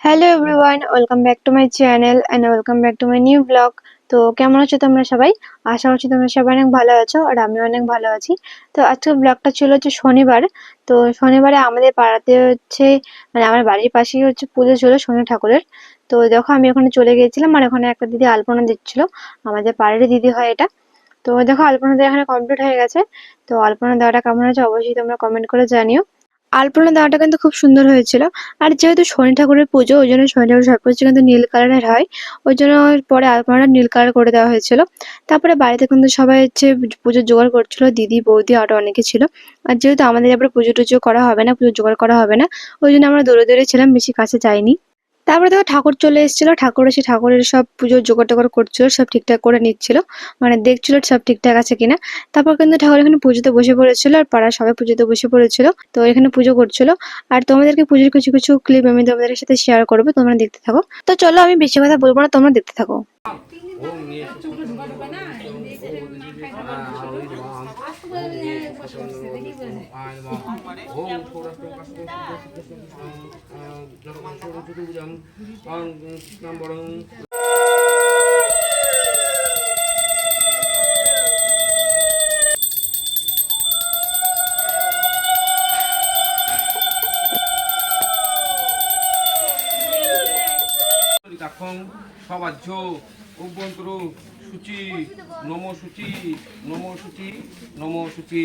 Hello everyone, welcome back to my channel and welcome back to my new blog. তো কেমন আছো তোমরা সবাই? আশা করছি তোমরা সবাই অনেক ভালো আছো আর আমিও অনেক ভালো আছি। তো আজকের ব্লগটা ছিল হচ্ছে শনিবার। তো শনিবারে আমাদের পাড়াতে হচ্ছে মানে আমার বাড়ির পাশেই হচ্ছে পুজো ছিল শনি ঠাকুরের। তো দেখো আমি ওখানে চলে গিয়েছিলাম আর ওখানে একটা দিদি আলপনা দিচ্ছিল, আমাদের পাড়ারই দিদি হয় এটা। তো দেখো আলপনা দেওয়া এখানে কমপ্লিট হয়ে গেছে। তো আলপনা দেওয়াটা কেমন হয়েছে অবশ্যই তোমরা কমেন্ট করে জানিও। আলপনা দেওয়াটা কিন্তু খুব সুন্দর হয়েছিল। আর যেহেতু শনি ঠাকুরের পুজো, ওই জন্য শনি ঠাকুরের সবকিছু কিন্তু নীল কালারের হয়। ওই জন্য পরে আলপনাটা নীল কালার করে দেওয়া হয়েছিল। তারপরে বাড়িতে কিন্তু সবাই হচ্ছে পুজোর জোগাড় করছিল, দিদি বৌদি আরো অনেকে ছিল। আর যেহেতু আমাদের এবারে পুজো টুজো করা হবে না, পুজোর জোগাড় করা হবে না, ওই জন্য আমরা দূরে দূরে ছিলাম, বেশি কাছে যাইনি। তারপরে দেখো ঠাকুর চলে এসেছিল, ঠাকুর এসে ঠাকুরের সব পুজোর জোগাড় টোগাড় করছিল, সব ঠিকঠাক করে নিচ্ছিল, মানে দেখছিল সব ঠিকঠাক আছে কিনা। তারপর কিন্তু ঠাকুর এখানে পুজোতে বসে পড়েছিল আর পাড়ার সবাই পুজোতে বসে পড়েছিল। তো এখানে পুজো করছিল। আর তোমাদেরকে পুজোর কিছু কিছু ক্লিপ আমি তোমাদের সাথে শেয়ার করবো, তোমরা দেখতে থাকো। তো চলো আমি বেশি কথা বলবো না, তোমরা দেখতে থাকো। সবাহ্য অভ্যন্তর সূচি নম সূচি নম সূচি নম সূচি।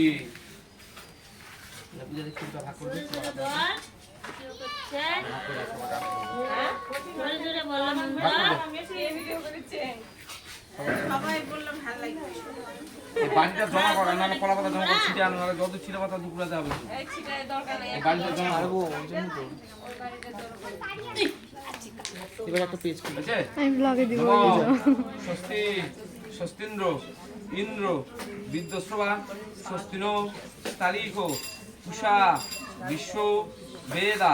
বাড়িটা জমা করা না, কলা পাতা জমা করে ছিটে আনো, যত ছিটে পাতা দুপুরাতে হবে। বাড়িটা জমা করবো স্বস্তি স্বস্তিন্দ্র ইন্দ্র বিদ্যস্রবা স্বস্তিনো তারিখ উষা বিশ্ব বেদা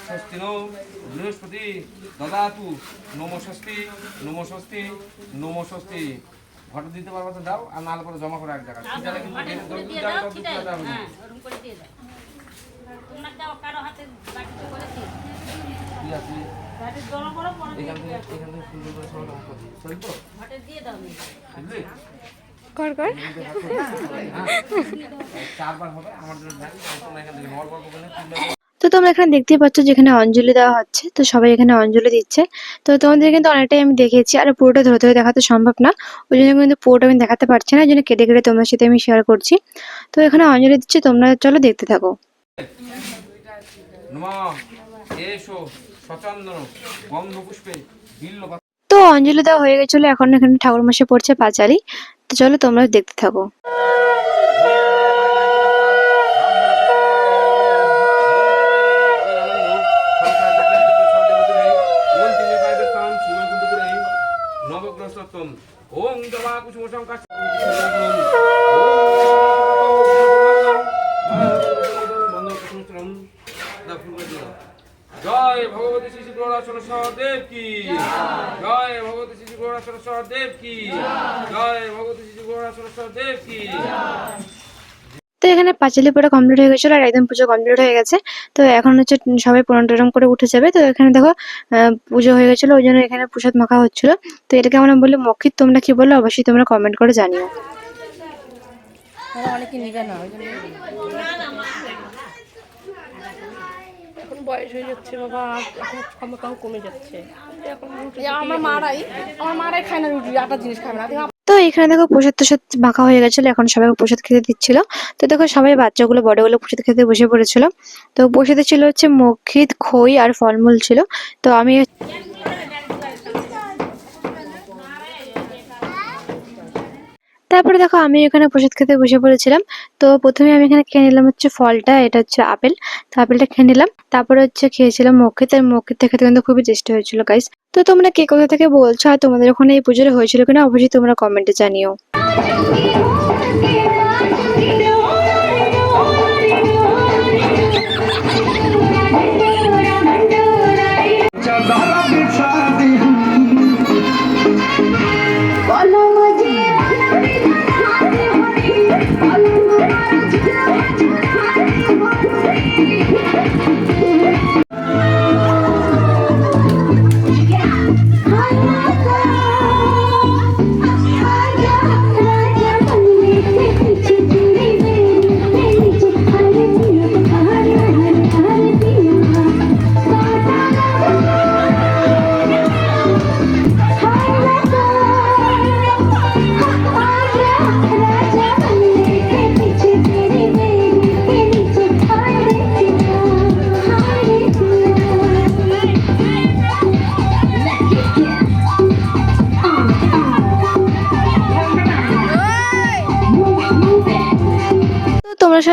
স্বস্তিনো বৃহস্পতি দদাতু নম স্বস্তি নম স্বস্তি নম স্বস্তি। ঘটে দিতে পারবো তো দাও, আর নাহলে পরে জমা করে এক জায়গায় চারবার হবে আমার জন্য। তো তোমরা এখানে দেখতেই পাচ্ছ যেখানে অঞ্জলি দেওয়া হচ্ছে, তো সবাই এখানে অঞ্জলি দিচ্ছে। তো তোমাদের কিন্তু অনেকটাই আমি দেখিয়েছি, আর পুরোটা ধরে ধরে দেখাতে সম্ভব না, ওই জন্য কিন্তু পুরোটা আমি দেখাতে পারছি না, ওই জন্য কেটে কেটে তোমার সাথে আমি শেয়ার করছি। তো এখানে অঞ্জলি দিচ্ছি, তোমরা চলো দেখতে থাকো। তো অঞ্জলি দেওয়া হয়ে গেছিল, এখন এখানে ঠাকুর মশাই পড়ছে পাঁচালি। তো চলো তোমরা দেখতে থাকো। ওম জবা কুসুম সংকাশ জয় ভগবতী শ্রী গৌরা সরস্বদেব কি জয়, ভগবতী শ্রী গৌরা সরস্বদেব কি জয়, ভগবতী শ্রী গৌরা সরস্বদেব কি। তো এখানে পাঁচালি পড়া কমপ্লিট হয়ে গেছিল আর একদম পুজো কমপ্লিট হয়ে গেছে। তো এখন হচ্ছে সবাই প্রণাম টনাম করে উঠে যাবে। তো এখানে দেখো পুজো হয়ে গেছিল, ওই জন্য এখানে প্রসাদ মাখা হচ্ছিল। তো এটাকে আমরা বলি মক্ষিত, তোমরা কি বললো অবশ্যই তোমরা কমেন্ট করে জানিও। অনেকে নিবে না, ওই জন্য এখন বয়স হয়ে যাচ্ছে বাবা, এখন ক্ষমতাও কমে যাচ্ছে। এখন আমার মারাই খায় না রুটি, আটা জিনিস খাবে না। তো এখানে দেখো প্রসাদ টসাদ মাখা হয়ে গেছিল, এখন সবাই প্রসাদ খেতে দিচ্ছিল। তো দেখো সবাই বাচ্চাগুলো বড়গুলো প্রসাদ খেতে বসে পড়েছিল। তো প্রসাদে ছিল হচ্ছে মক্ষিত, খই আর ফলমূল ছিল। তো আমি তারপরে দেখো আমি এখানে প্রসাদ খেতে বসে পড়েছিলাম। তো প্রথমে আমি এখানে খেয়ে নিলাম হচ্ছে ফলটা, এটা হচ্ছে আপেল। তো আপেলটা খেয়ে নিলাম, তারপরে হচ্ছে খেয়েছিলাম মক্ষিত, আর মক্ষিতটা খেতে কিন্তু খুবই টেস্টি হয়েছিল গাইস। তো তোমরা কে কোথা থেকে বলছো আর তোমাদের ওখানে এই পুজোটা হয়েছিল কিনা অবশ্যই তোমরা কমেন্টে জানিও।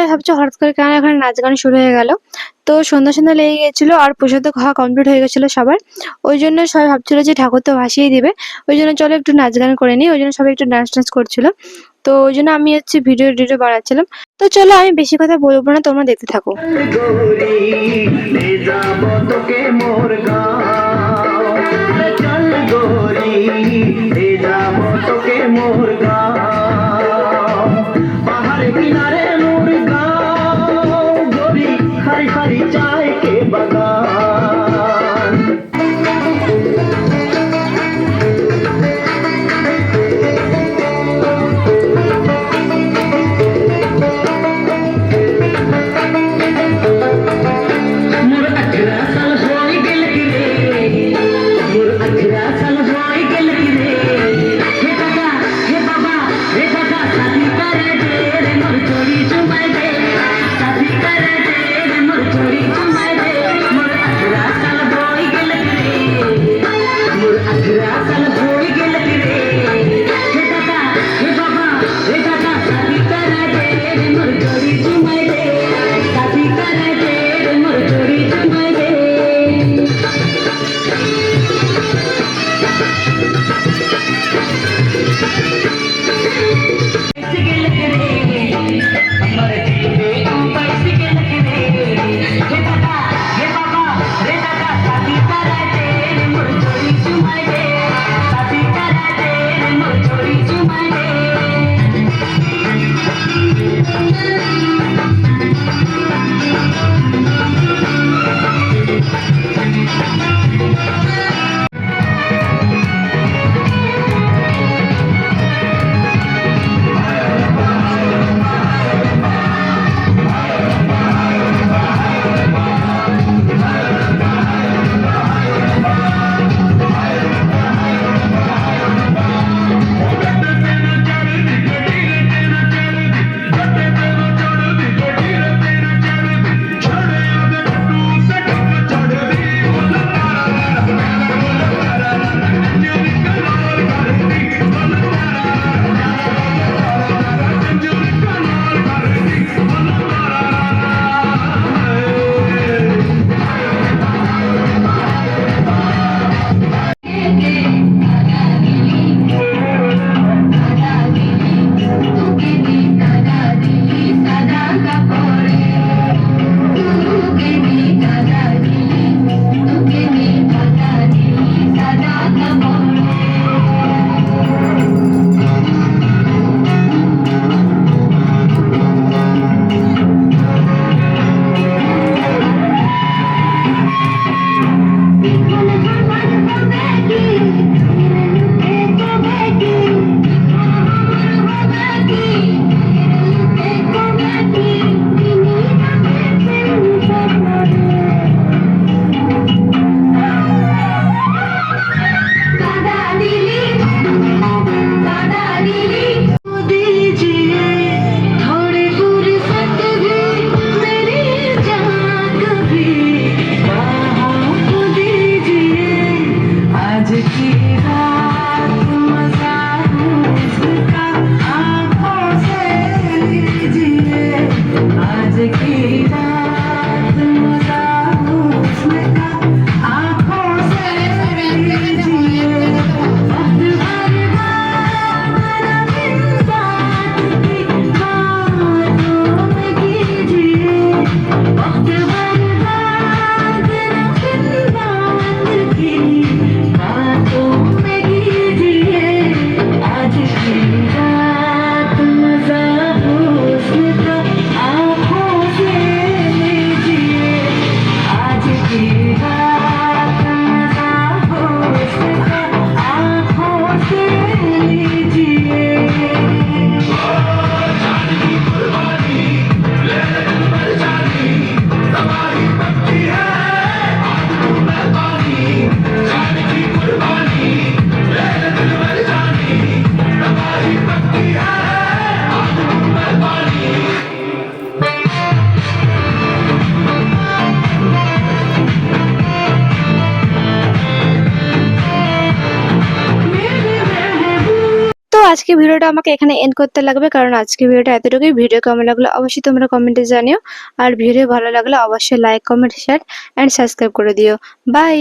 তোমরা ভাবছো হঠাৎ করে কেন এখানে নাচ গান শুরু হয়ে গেল। তো সন্ধ্যা সন্ধ্যা লেগে গেছিলো আর প্রসাদ খাওয়া কমপ্লিট হয়ে গেছিলো সবার। ওই জন্য সবাই ভাবছিল যে ঠাকুর তো ভাসিয়ে দিবে, ওই জন্য চলো একটু নাচ গান করে নিই, ওই জন্য সবাই একটু ডান্স টান্স করছিল। তো ওই জন্য আমি হচ্ছে ভিডিও টিডিও বানাচ্ছিলাম। তো চলো আমি বেশি কথা বলবো না, তোমরা দেখতে থাকো। গৌরী লে যাব তোকে মোর গাঁও, চল গৌরী লে যাব তোকে মোর গাঁও, পাহাড় কিনারে মোর গাঁও, গৌরী হারি হারি চায় কে বাগান। मोर 18 साल होई गेल कि रे, मोर 18 साल होई गेल कि रे, हे काका हे बाबा हे काका शादी करे दे रे मोर चोरी चुमाए दे, शादी करे दे रे मोर चोरी चुमाए दे, मोर 18 साल होई गेल कि रे, मोर 18 साल होई गेल कि रे, हे काका हे बाबा हे काका शादी करे दे रे मोर चोरी चुमाए दे, शादी करे दे रे मोर चोरी चुमाए दे। बिस्किल करे हमर जीवे बिस्किल करे, हे काका हे बाबा रे काका शादी करे दे रे मोर चोरी चुमाए दे, शादी करे दे रे मोर चोरी चुमाए दे। আজকে ভিডিওটা আমাকে এখানে এন্ড করতে লাগবে, কারণ আজকে ভিডিওটা এতটুকুই। ভিডিও কেমন লাগলো অবশ্যই তোমরা কমেন্টে জানিও, আর ভিডিও ভালো লাগলে অবশ্যই like, comment, share and subscribe করে দিও। বাই।